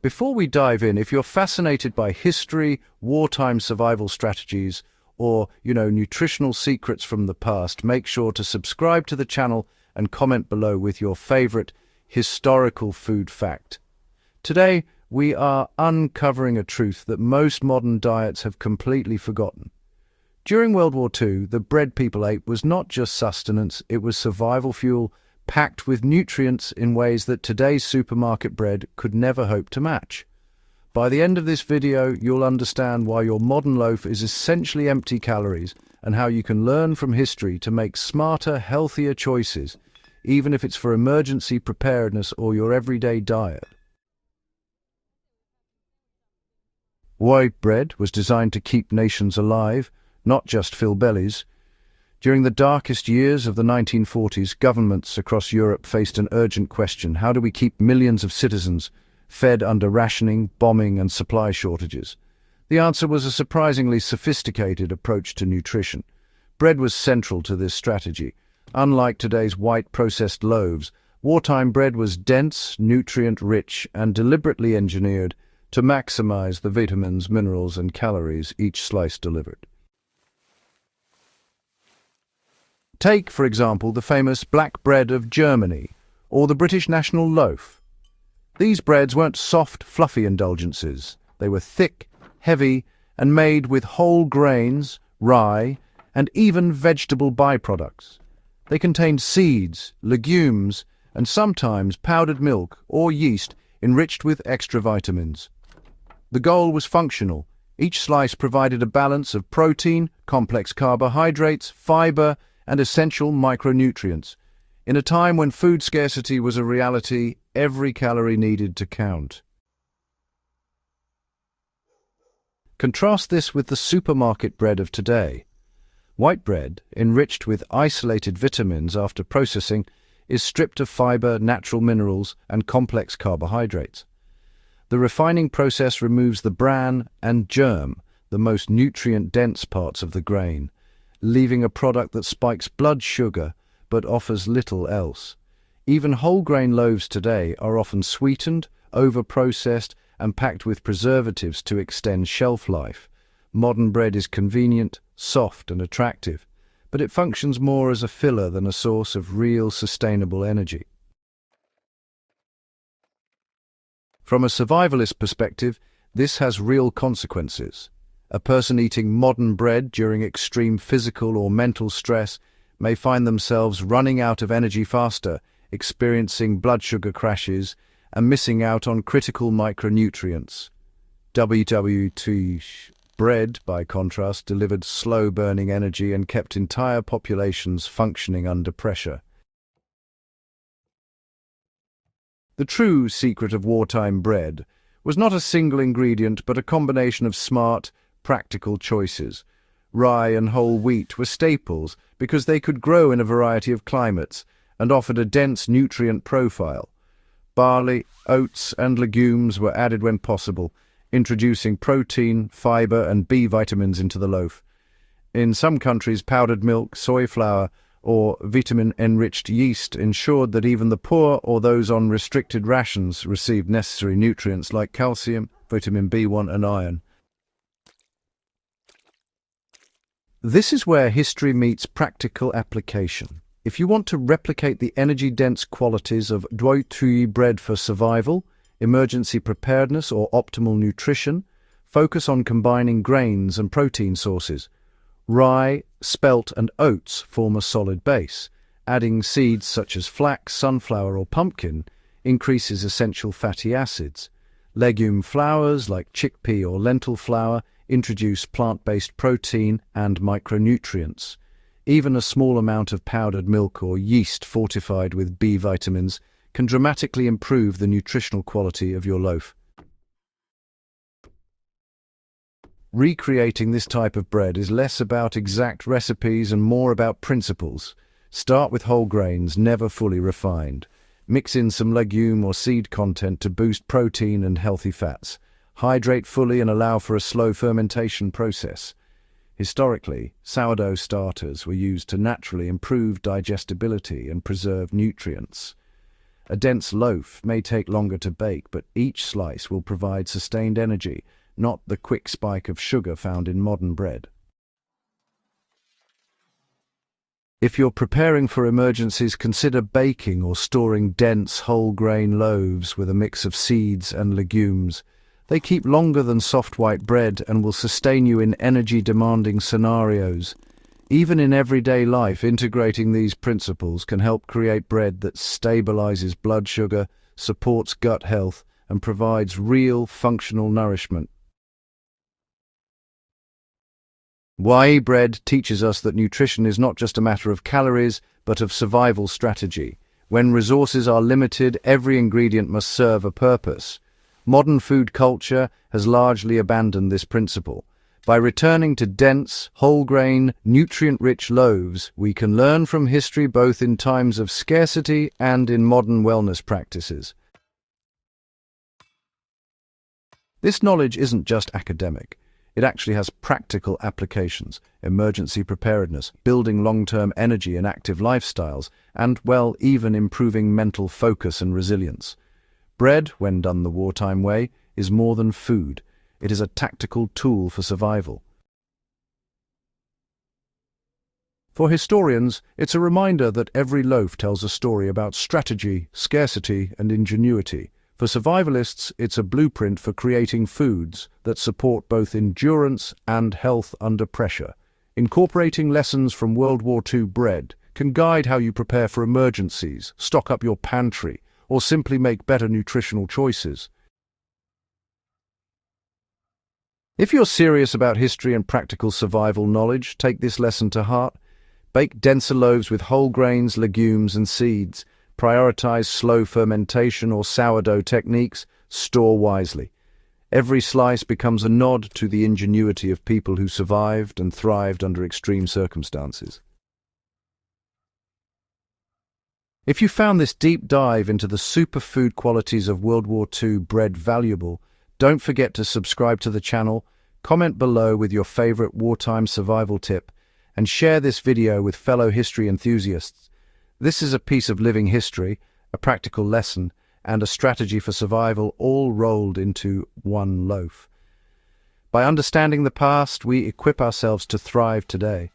Before we dive in, if you're fascinated by history, wartime survival strategies, or, nutritional secrets from the past, make sure to subscribe to the channel and comment below with your favorite historical food fact. Today, we are uncovering a truth that most modern diets have completely forgotten. During World War II, the bread people ate was not just sustenance, it was survival fuel packed with nutrients in ways that today's supermarket bread could never hope to match. By the end of this video, you'll understand why your modern loaf is essentially empty calories and how you can learn from history to make smarter, healthier choices, even if it's for emergency preparedness or your everyday diet. White bread was designed to keep nations alive, not just fill bellies. During the darkest years of the 1940s, governments across Europe faced an urgent question: how do we keep millions of citizens fed under rationing, bombing, and supply shortages? The answer was a surprisingly sophisticated approach to nutrition. Bread was central to this strategy. Unlike today's white processed loaves, wartime bread was dense, nutrient-rich, and deliberately engineered to maximize the vitamins, minerals, and calories each slice delivered. Take, for example, the famous black bread of Germany, or the British national loaf. These breads weren't soft, fluffy indulgences. They were thick, heavy, and made with whole grains, rye, and even vegetable byproducts. They contained seeds, legumes, and sometimes powdered milk or yeast enriched with extra vitamins. The goal was functional. Each slice provided a balance of protein, complex carbohydrates, fiber, and essential micronutrients. In a time when food scarcity was a reality, every calorie needed to count. Contrast this with the supermarket bread of today. White bread, enriched with isolated vitamins after processing, is stripped of fiber, natural minerals, and complex carbohydrates. The refining process removes the bran and germ, the most nutrient-dense parts of the grain, leaving a product that spikes blood sugar but offers little else. Even whole grain loaves today are often sweetened, over-processed, and packed with preservatives to extend shelf life. Modern bread is convenient, soft, and attractive, but it functions more as a filler than a source of real sustainable energy. From a survivalist perspective, this has real consequences. A person eating modern bread during extreme physical or mental stress may find themselves running out of energy faster, experiencing blood sugar crashes, and missing out on critical micronutrients. WWII bread, by contrast, delivered slow-burning energy and kept entire populations functioning under pressure. The true secret of wartime bread was not a single ingredient, but a combination of smart, practical choices. Rye and whole wheat were staples because they could grow in a variety of climates and offered a dense nutrient profile. Barley, oats, and legumes were added when possible, introducing protein, fiber, and B vitamins into the loaf. In some countries, powdered milk, soy flour, or vitamin-enriched yeast ensured that even the poor or those on restricted rations received necessary nutrients like calcium, vitamin B1, and iron. This is where history meets practical application. If you want to replicate the energy-dense qualities of WWII bread for survival, emergency preparedness, or optimal nutrition, focus on combining grains and protein sources. Rye, spelt, and oats form a solid base. Adding seeds such as flax, sunflower, or pumpkin increases essential fatty acids. Legume flours like chickpea or lentil flour introduce plant-based protein and micronutrients. Even a small amount of powdered milk or yeast fortified with B vitamins can dramatically improve the nutritional quality of your loaf. Recreating this type of bread is less about exact recipes and more about principles. Start with whole grains, never fully refined. Mix in some legume or seed content to boost protein and healthy fats. Hydrate fully and allow for a slow fermentation process. Historically, sourdough starters were used to naturally improve digestibility and preserve nutrients. A dense loaf may take longer to bake, but each slice will provide sustained energy, not the quick spike of sugar found in modern bread. If you're preparing for emergencies, consider baking or storing dense whole-grain loaves with a mix of seeds and legumes. They keep longer than soft white bread and will sustain you in energy-demanding scenarios. Even in everyday life, integrating these principles can help create bread that stabilizes blood sugar, supports gut health, and provides real functional nourishment. WWII bread teaches us that nutrition is not just a matter of calories, but of survival strategy. When resources are limited, every ingredient must serve a purpose. Modern food culture has largely abandoned this principle. By returning to dense, whole-grain, nutrient-rich loaves, we can learn from history both in times of scarcity and in modern wellness practices. This knowledge isn't just academic. It actually has practical applications: emergency preparedness, building long-term energy and active lifestyles, and, well, even improving mental focus and resilience. Bread, when done the wartime way, is more than food. It is a tactical tool for survival. For historians, it's a reminder that every loaf tells a story about strategy, scarcity, and ingenuity. For survivalists, it's a blueprint for creating foods that support both endurance and health under pressure. Incorporating lessons from World War II bread can guide how you prepare for emergencies, stock up your pantry, or simply make better nutritional choices. If you're serious about history and practical survival knowledge, take this lesson to heart. Bake denser loaves with whole grains, legumes, and seeds. Prioritize slow fermentation or sourdough techniques. Store wisely. Every slice becomes a nod to the ingenuity of people who survived and thrived under extreme circumstances. If you found this deep dive into the superfood qualities of World War II bread valuable, don't forget to subscribe to the channel, comment below with your favorite wartime survival tip, and share this video with fellow history enthusiasts. This is a piece of living history, a practical lesson, and a strategy for survival, all rolled into one loaf. By understanding the past, we equip ourselves to thrive today.